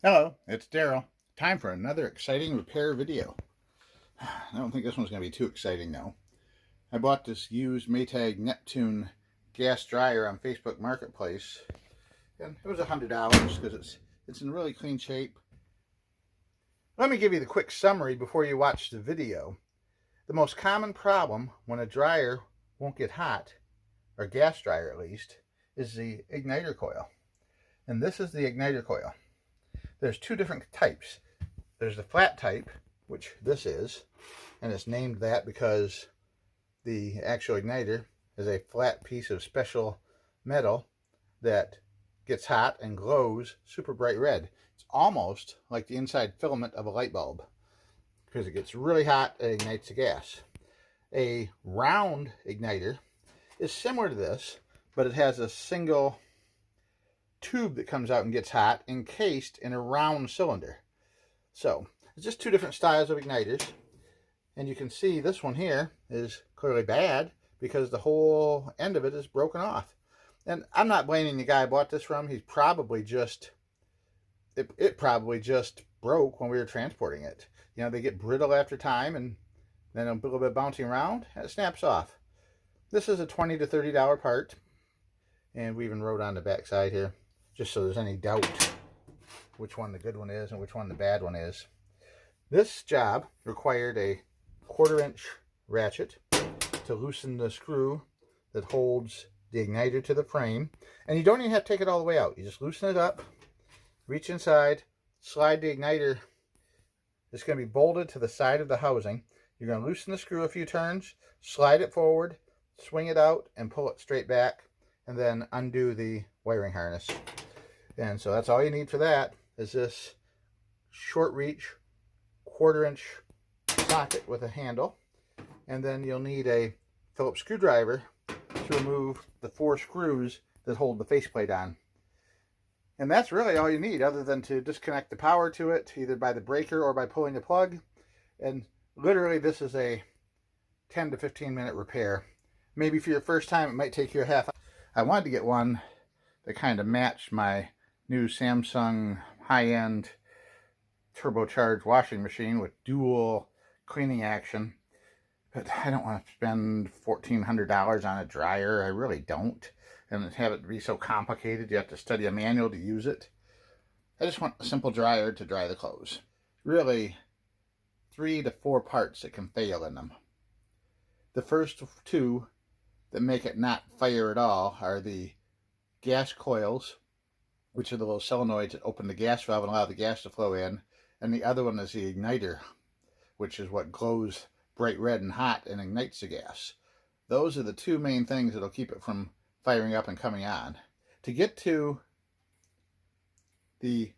Hello, it's Daryl. Time for another exciting repair video. I don't think this one's going to be too exciting though. I bought this used Maytag Neptune gas dryer on Facebook Marketplace, and it was $100 because it's in really clean shape. Let me give you the quick summary before you watch the video. The most common problem when a dryer won't get hot, or gas dryer at least, is the igniter coil. And this is the igniter coil. There's two different types. There's the flat type, which this is, and it's named that because the actual igniter is a flat piece of special metal that gets hot and glows super bright red. It's almost like the inside filament of a light bulb because it gets really hot and ignites the gas. A round igniter is similar to this, but it has a single tube that comes out and gets hot, encased in a round cylinder. So it's just two different styles of igniters, and you can see this one here is clearly bad because the whole end of it is broken off. And I'm not blaming the guy I bought this from. He's probably just it probably just broke when we were transporting it. You know, they get brittle after time, and then a little bit bouncing around and it snaps off. This is a $20 to $30 part, and we even wrote on the back side here, just so there's any doubt which one the good one is and which one the bad one is. This job required a 1/4 inch ratchet to loosen the screw that holds the igniter to the frame. And you don't even have to take it all the way out. You just loosen it up, reach inside, slide the igniter. It's going to be bolted to the side of the housing. You're going to loosen the screw a few turns, slide it forward, swing it out, and pull it straight back, and then undo the wiring harness. And so that's all you need for that, is this short reach 1/4 inch socket with a handle. And then you'll need a Phillips screwdriver to remove the 4 screws that hold the faceplate on. And that's really all you need, other than to disconnect the power to it, either by the breaker or by pulling the plug. And literally this is a 10 to 15 minute repair. Maybe for your first time it might take you a half hour. I wanted to get one that kind of matched my new Samsung high-end turbocharged washing machine with dual cleaning action, but I don't want to spend $1,400 on a dryer. I really don't, and have it be so complicated you have to study a manual to use it. I just want a simple dryer to dry the clothes. Really 3 to 4 parts that can fail in them. The first two that make it not fire at all are the gas coils, which are the little solenoids that open the gas valve and allow the gas to flow in. And the other one is the igniter, which is what glows bright red and hot and ignites the gas. Those are the two main things that'll keep it from firing up and coming on. To get to the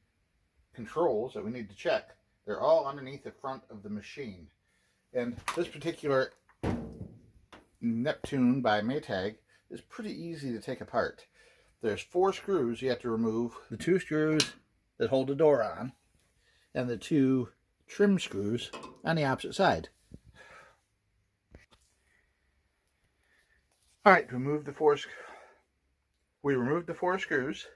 controls that we need to check, they're all underneath the front of the machine. And this particular Neptune by Maytag is pretty easy to take apart. There's 4 screws you have to remove. The 2 screws that hold the door on, and the 2 trim screws on the opposite side. Alright, we removed the 4 screws.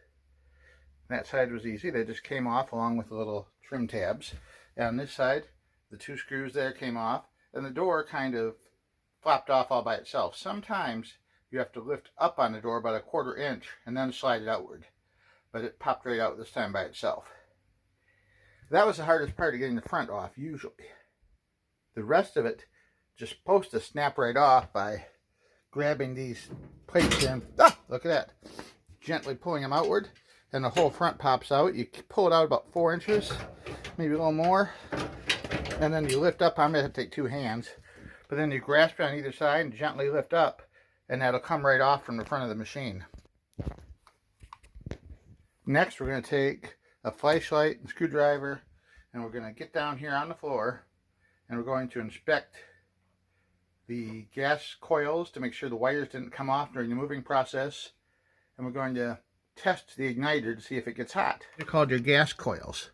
That side was easy. They just came off along with the little trim tabs. And on this side, the 2 screws there came off, and the door kind of flopped off all by itself. Sometimes you have to lift up on the door about a 1/4 inch and then slide it outward. But it popped right out this time by itself. That was the hardest part of getting the front off, usually. The rest of it just supposed to snap right off by grabbing these plates in. Ah, look at that. Gently pulling them outward, and the whole front pops out. You pull it out about 4 inches, maybe a little more, and then you lift up. I'm going to take 2 hands, but then you grasp it on either side and gently lift up, and that'll come right off from the front of the machine. Next, we're going to take a flashlight and screwdriver, and we're going to get down here on the floor, and we're going to inspect the gas coils to make sure the wires didn't come off during the moving process, and we're going to test the igniter to see if it gets hot. They're called your gas coils.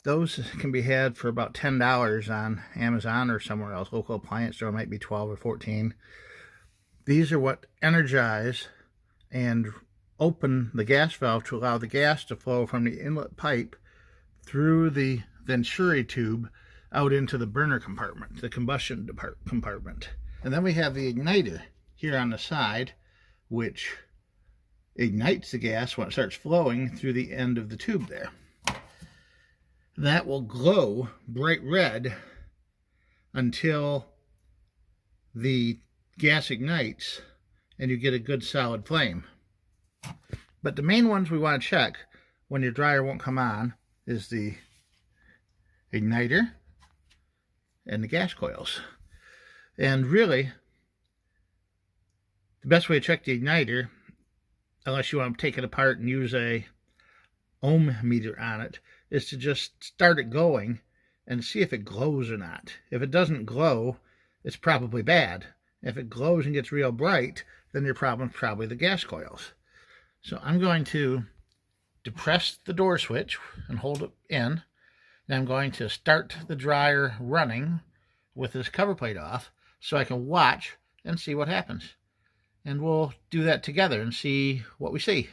Those can be had for about $10 on Amazon or somewhere else. Local appliance store might be $12 or $14. These are what energize and open the gas valve to allow the gas to flow from the inlet pipe through the venturi tube out into the burner compartment, the combustion compartment. And then we have the igniter here on the side, which ignites the gas when it starts flowing through the end of the tube there. That will glow bright red until the gas ignites and you get a good solid flame. But the main ones we want to check when your dryer won't come on is the igniter and the gas coils. And really, the best way to check the igniter, unless you want to take it apart and use a ohm meter on it, is to just start it going and see if it glows or not. If it doesn't glow, it's probably bad. If it glows and gets real bright, then your problem's probably the gas coils. So I'm going to depress the door switch and hold it in. And I'm going to start the dryer running with this cover plate off so I can watch and see what happens. And we'll do that together and see what we see.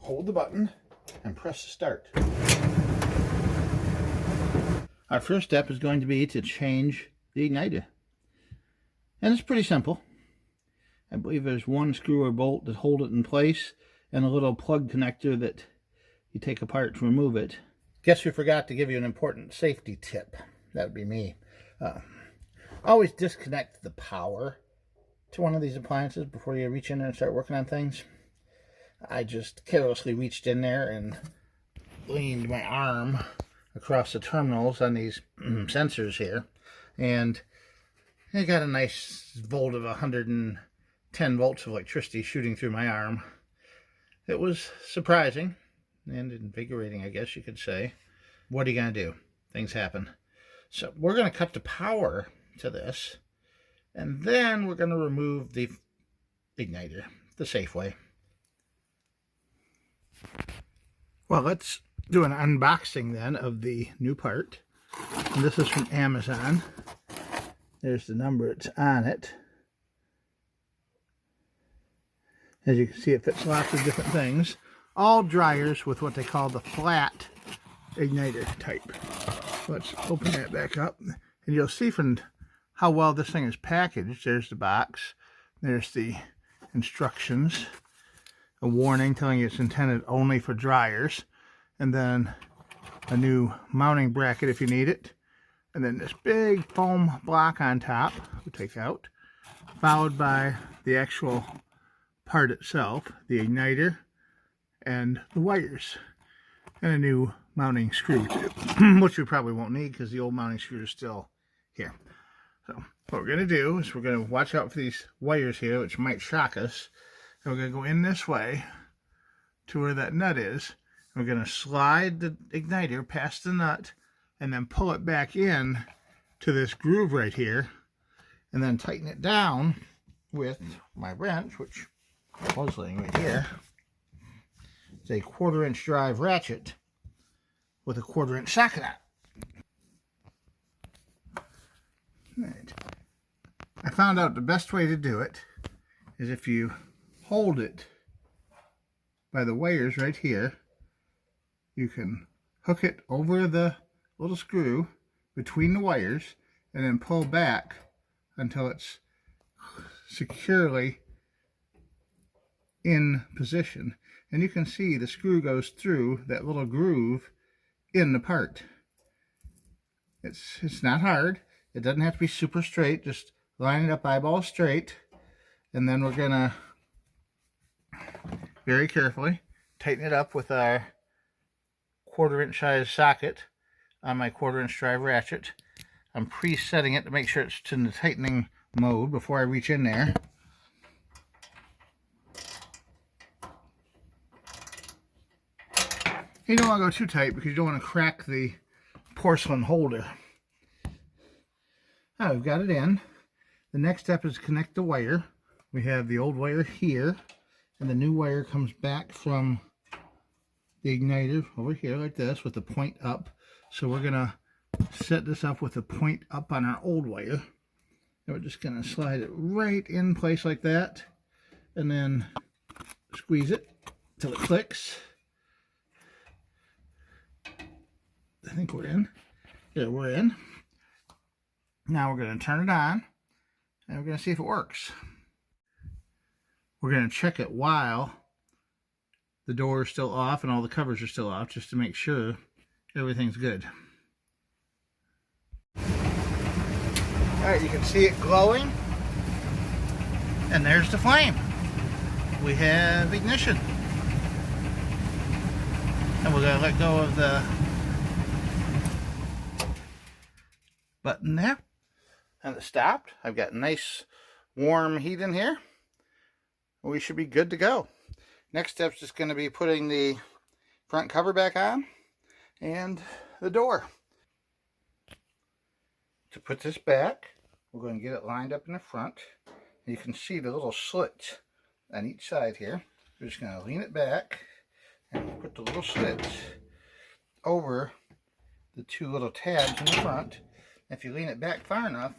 Hold the button and press start. Our first step is going to be to change the igniter. And it's pretty simple. I believe there's one screw or bolt that hold it in place and a little plug connector that you take apart to remove it. Guess we forgot to give you an important safety tip. That would be me. Always disconnect the power to one of these appliances before you reach in there and start working on things. I just carelessly reached in there and leaned my arm across the terminals on these sensors here, and I got a nice volt of 110 volts of electricity shooting through my arm. It was surprising and invigorating, I guess you could say. What are you going to do? Things happen. So we're going to cut the power to this, and then we're going to remove the igniter the safe way. Well, let's do an unboxing then of the new part. And this is from Amazon. There's the number it's on it. As you can see, it fits lots of different things. All dryers with what they call the flat igniter type. Let's open that back up. And you'll see from how well this thing is packaged. There's the box. There's the instructions. A warning telling you it's intended only for dryers. And then a new mounting bracket if you need it. And then this big foam block on top, we'll take out, followed by the actual part itself, the igniter and the wires, and a new mounting screw too, which we probably won't need because the old mounting screw is still here. So what we're going to do is we're going to watch out for these wires here, which might shock us. And we're going to go in this way to where that nut is. We're going to slide the igniter past the nut and then pull it back in to this groove right here, and then tighten it down with my wrench, which was laying right here. It's a 1/4-inch drive ratchet with a 1/4-inch socket on it. Right. I found out the best way to do it is if you hold it by the wires right here, you can hook it over the little screw between the wires and then pull back until it's securely in position. And you can see the screw goes through that little groove in the part. It's not hard. It doesn't have to be super straight. Just line it up eyeball straight. And then we're going to very carefully tighten it up with our 1/4-inch size socket on my 1/4-inch drive ratchet. I'm presetting it to make sure it's in the tightening mode before I reach in there. You don't want to go too tight because you don't want to crack the porcelain holder. Now we've got it in. The next step is to connect the wire. We have the old wire here, and the new wire comes back from the igniter over here like this with the point up. So we're going to set this up with the point up on our old wire. And we're just going to slide it right in place like that, and then squeeze it till it clicks. I think we're in. Yeah, we're in. Now we're going to turn it on, and we're going to see if it works. We're going to check it while the door is still off and all the covers are still off, just to make sure everything's good. Alright, you can see it glowing. And there's the flame. We have ignition. And we're going to let go of the button there. And it stopped. I've got nice warm heat in here. We should be good to go. Next step is just going to be putting the front cover back on and the door. To put this back, we're going to get it lined up in the front. You can see the little slits on each side here. We're just going to lean it back and put the little slits over the two little tabs in the front. If you lean it back far enough,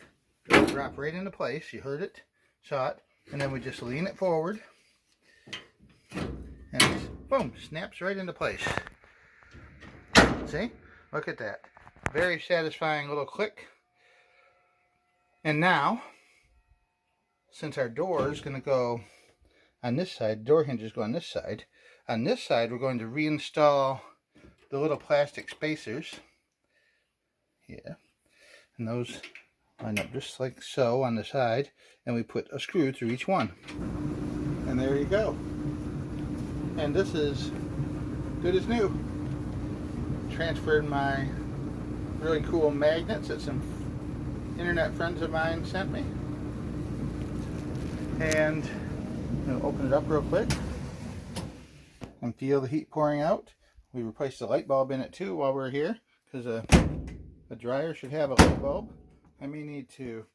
it'll drop right into place. You heard it, saw it, and then we just lean it forward, and it, boom, snaps right into place. See? Look at that. Very satisfying little click. And now, since our door is going to go on this side, door hinges go on this side. On this side, we're going to reinstall the little plastic spacers. Yeah. And those line up just like so on the side. And we put a screw through each one. And there you go. And this is good as new. Transferred my really cool magnets that some internet friends of mine sent me. And I'm going to open it up real quick and feel the heat pouring out. We replaced the light bulb in it too while we're here, because a dryer should have a light bulb. I may need to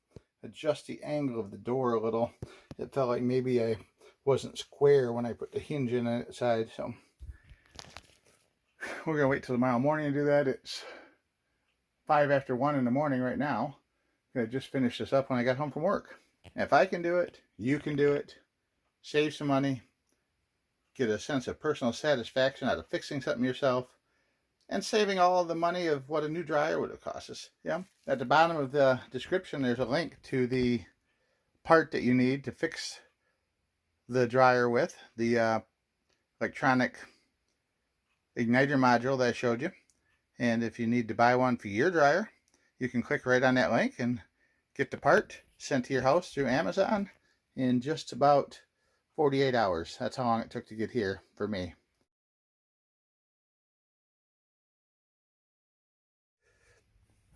adjust the angle of the door a little. It felt like maybe I wasn't square when I put the hinge in on its side, so we're going to wait till tomorrow morning to do that. It's 5 after 1 in the morning right now. I just finished this up when I got home from work. If I can do it, you can do it. Save some money. Get a sense of personal satisfaction out of fixing something yourself. And saving all the money of what a new dryer would have cost us. Yeah. At the bottom of the description, there's a link to the part that you need to fix the dryer with. The electronic igniter module that I showed you. And if you need to buy one for your dryer, you can click right on that link and get the part sent to your house through Amazon in just about 48 hours. That's how long it took to get here for me.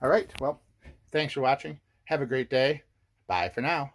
All right, well, thanks for watching. Have a great day. Bye for now.